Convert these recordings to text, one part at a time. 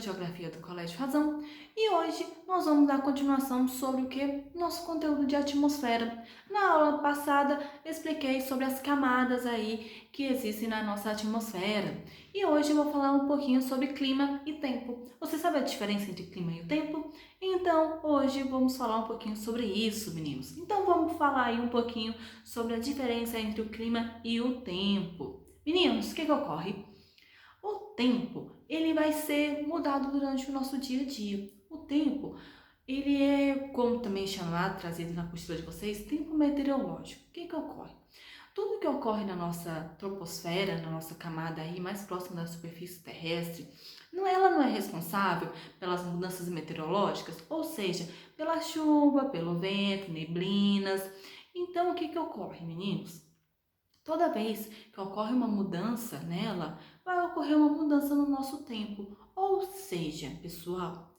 Geografia do Colégio Razão e hoje nós vamos dar continuação sobre o que? Nosso conteúdo de atmosfera. Na aula passada eu expliquei sobre as camadas aí que existem na nossa atmosfera e hoje eu vou falar um pouquinho sobre clima e tempo. Você sabe a diferença entre clima e o tempo? Então hoje vamos falar um pouquinho sobre isso, meninos. Então vamos falar aí um pouquinho sobre a diferença entre o clima e o tempo. Meninos, o que ocorre? O tempo, ele vai ser mudado durante o nosso dia a dia. O tempo, ele é, como também chamado, trazido na apostila de vocês, tempo meteorológico. O que ocorre? Tudo que ocorre na nossa troposfera, na nossa camada aí mais próxima da superfície terrestre, ela não é responsável pelas mudanças meteorológicas, ou seja, pela chuva, pelo vento, neblinas. Então, o que ocorre, meninos? Toda vez que ocorre uma mudança nela, vai ocorrer uma mudança no nosso tempo. Ou seja, pessoal,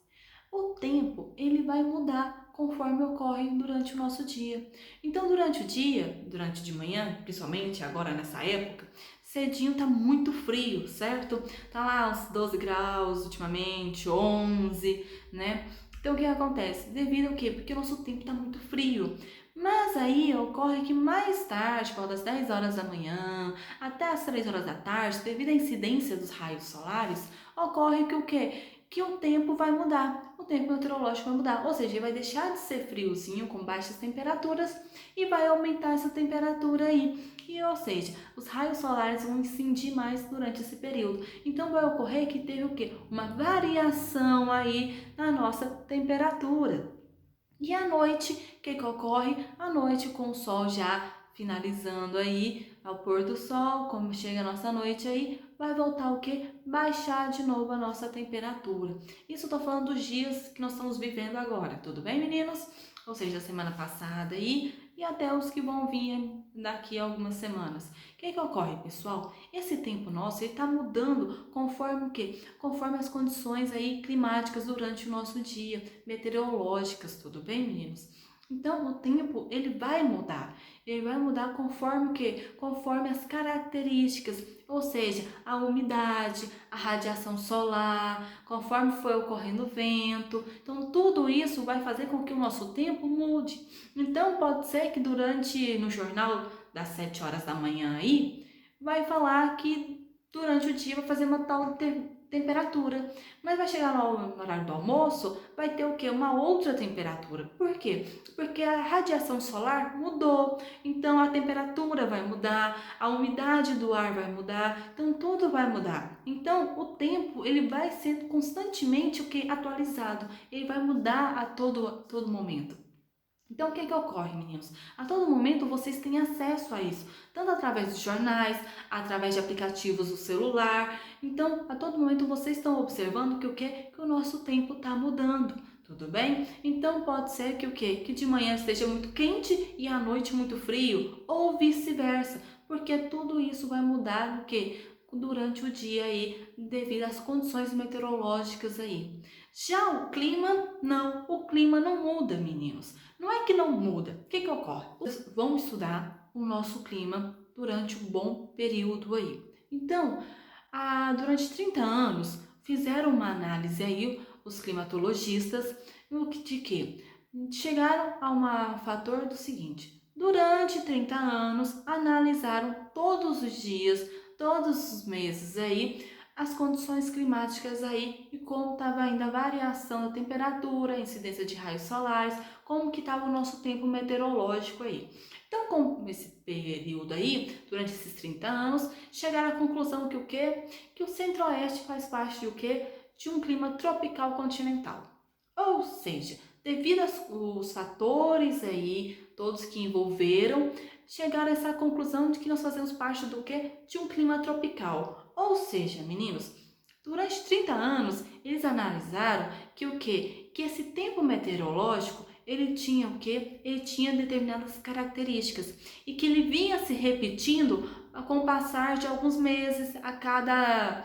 o tempo ele vai mudar conforme ocorre durante o nosso dia. Então, durante o dia, durante de manhã, principalmente agora nessa época, cedinho tá muito frio, certo? Tá lá uns 12 graus ultimamente, 11, né? Então, o que acontece? Devido ao quê? Porque o nosso tempo tá muito frio. Mas aí ocorre que mais tarde, por das 10 horas da manhã até as 3 horas da tarde, devido à incidência dos raios solares, ocorre que o quê? Que o tempo vai mudar, o tempo meteorológico vai mudar, ou seja, ele vai deixar de ser friozinho com baixas temperaturas e vai aumentar essa temperatura aí. E, ou seja, os raios solares vão incidir mais durante esse período. Então vai ocorrer que teve o quê? Uma variação aí na nossa temperatura. E à noite, o que ocorre? À noite, com o sol já finalizando aí, ao pôr do sol, como chega a nossa noite aí, vai voltar o quê? Baixar de novo a nossa temperatura. Isso eu tô falando dos dias que nós estamos vivendo agora, tudo bem, meninos? Ou seja, a semana passada aí e até os que vão vir daqui a algumas semanas. O que ocorre, pessoal? Esse tempo nosso, ele tá mudando conforme o quê? Conforme as condições aí climáticas durante o nosso dia, meteorológicas, tudo bem, meninos? Então, o tempo, ele vai mudar conforme o quê? Conforme as características, ou seja, a umidade, a radiação solar, conforme foi ocorrendo o vento. Então, tudo isso vai fazer com que o nosso tempo mude. Então, pode ser que no jornal das 7 horas da manhã aí, vai falar que durante o dia vai fazer uma tal temperatura, mas vai chegar no horário do almoço, vai ter o que? Uma outra temperatura. Por quê? Porque a radiação solar mudou, então a temperatura vai mudar, a umidade do ar vai mudar, então tudo vai mudar. Então o tempo ele vai ser constantemente o que? Atualizado, ele vai mudar a todo momento. Então, o que ocorre, meninos? A todo momento vocês têm acesso a isso, tanto através dos jornais, através de aplicativos do celular. Então, a todo momento vocês estão observando que o quê? Que o nosso tempo está mudando, tudo bem? Então, pode ser que o quê? Que de manhã esteja muito quente e à noite muito frio, ou vice-versa, porque tudo isso vai mudar o quê? Durante o dia aí, devido às condições meteorológicas aí. Já o clima, não, o clima não muda, meninos. Não é que não muda. O que ocorre? Vamos estudar o nosso clima durante um bom período aí. Então, durante 30 anos, fizeram uma análise aí, os climatologistas, de que chegaram a um fator do seguinte: durante 30 anos, analisaram todos os dias, todos os meses aí, as condições climáticas aí e como estava ainda a variação da temperatura, a incidência de raios solares, como que estava o nosso tempo meteorológico aí. Então, com esse período aí, durante esses 30 anos, chegaram à conclusão que o quê? Que o Centro-Oeste faz parte de o quê? De um clima tropical continental. Ou seja, devido aos fatores aí, todos que envolveram, chegaram a essa conclusão de que nós fazemos parte do quê? De um clima tropical. Ou seja, meninos, durante 30 anos, eles analisaram que o quê? Que esse tempo meteorológico, ele tinha o quê? Ele tinha determinadas características e que ele vinha se repetindo com o passar de alguns meses a cada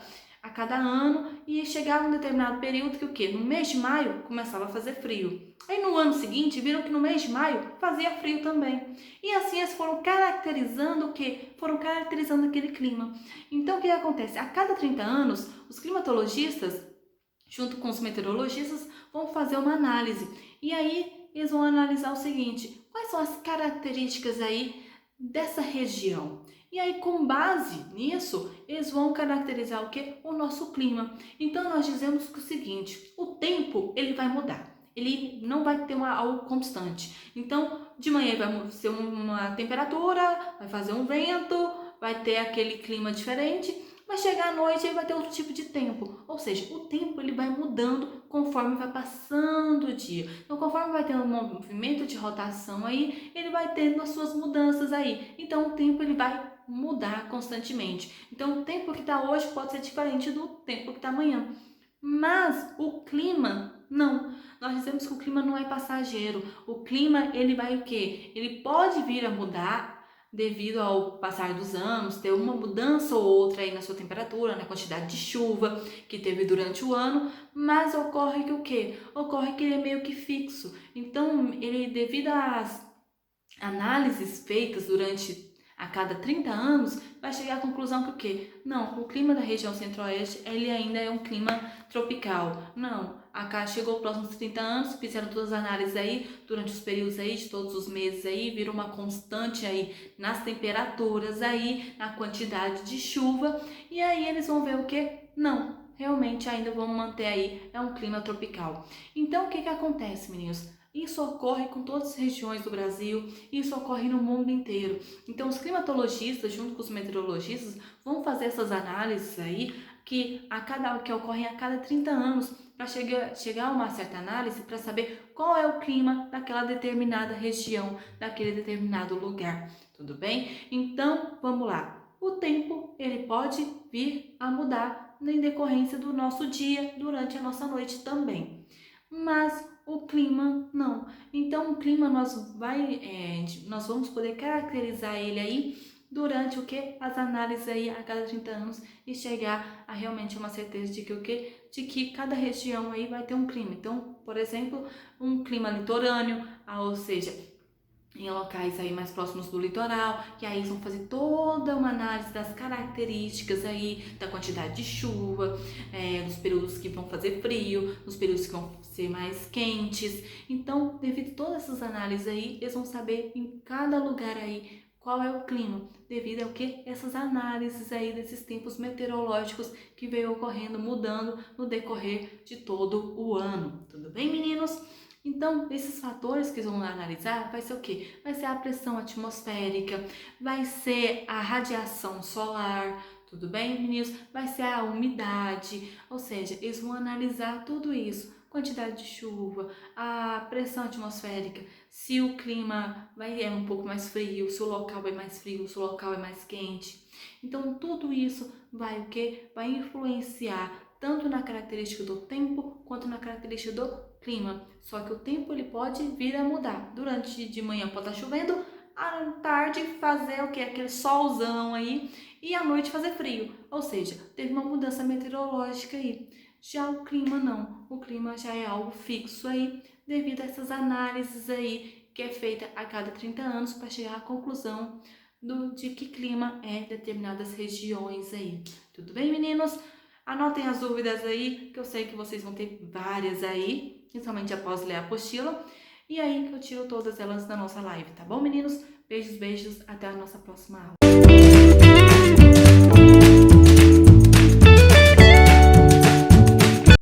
ano e chegava um determinado período que o quê? No mês de maio começava a fazer frio. Aí no ano seguinte viram que no mês de maio fazia frio também. E assim eles foram caracterizando o quê? Foram caracterizando aquele clima. Então o que acontece? A cada 30 anos, os climatologistas junto com os meteorologistas, vão fazer uma análise. E aí eles vão analisar o seguinte: quais são as características aí dessa região? E aí, com base nisso, eles vão caracterizar o que? O nosso clima. Então, nós dizemos que o seguinte: o tempo ele vai mudar. Ele não vai ter algo constante. Então, de manhã vai ser uma temperatura, vai fazer um vento, vai ter aquele clima diferente. Vai chegar à noite e vai ter outro tipo de tempo. Ou seja, o tempo ele vai mudando conforme vai passando o dia. Então, conforme vai tendo um movimento de rotação aí, ele vai tendo as suas mudanças aí. Então, o tempo ele vai mudar constantemente. Então, o tempo que está hoje pode ser diferente do tempo que está amanhã. Mas o clima, não. Nós dizemos que o clima não é passageiro. O clima, ele vai o quê? Ele pode vir a mudar devido ao passar dos anos, ter uma mudança ou outra aí na sua temperatura, na quantidade de chuva que teve durante o ano, mas ocorre que o quê? Ocorre que ele é meio que fixo. Então, ele devido às análises feitas durante a cada 30 anos, vai chegar à conclusão que o quê? Não, o clima da região centro-oeste, ele ainda é um clima tropical. Não, acá chegou os próximos 30 anos, fizeram todas as análises aí, durante os períodos aí, de todos os meses aí, viram uma constante aí nas temperaturas aí, na quantidade de chuva, e aí eles vão ver o quê? Não, realmente ainda vamos manter aí, é um clima tropical. Então, o que acontece, meninos? Isso ocorre com todas as regiões do Brasil, isso ocorre no mundo inteiro. Então, os climatologistas, junto com os meteorologistas, vão fazer essas análises aí que ocorrem a cada 30 anos, para chegar a uma certa análise para saber qual é o clima daquela determinada região, daquele determinado lugar. Tudo bem? Então, vamos lá. O tempo, ele pode vir a mudar em decorrência do nosso dia, durante a nossa noite também. Mas o clima não. Então o clima nós vamos poder caracterizar ele aí durante o que? As análises aí a cada 30 anos e chegar a realmente uma certeza de que o que? De que cada região aí vai ter um clima. Então, por exemplo, um clima litorâneo, ou seja, em locais aí mais próximos do litoral, que aí eles vão fazer toda uma análise das características aí, da quantidade de chuva, dos períodos que vão fazer frio, dos períodos que vão ser mais quentes. Então, devido a todas essas análises aí, eles vão saber em cada lugar aí qual é o clima, devido ao que? Essas análises aí desses tempos meteorológicos que veio ocorrendo, mudando no decorrer de todo o ano. Tudo bem, meninos? Então, esses fatores que vão analisar vai ser o quê? Vai ser a pressão atmosférica, vai ser a radiação solar, tudo bem, meninos? Vai ser a umidade, ou seja, eles vão analisar tudo isso. Quantidade de chuva, a pressão atmosférica, se o clima é um pouco mais frio, se o local é mais frio, se o local é mais quente. Então, tudo isso vai o quê? Vai influenciar tanto na característica do tempo quanto na característica do clima. Só que o tempo ele pode vir a mudar. Durante de manhã pode estar chovendo, à tarde fazer o que? Aquele solzão aí e à noite fazer frio. Ou seja, teve uma mudança meteorológica aí. Já o clima não. O clima já é algo fixo aí devido a essas análises aí que é feita a cada 30 anos para chegar à conclusão de que clima é determinadas regiões aí. Tudo bem, meninos? Anotem as dúvidas aí, que eu sei que vocês vão ter várias aí, principalmente após ler a apostila. E aí que eu tiro todas elas da nossa live, tá bom, meninos? Beijos, beijos, até a nossa próxima aula.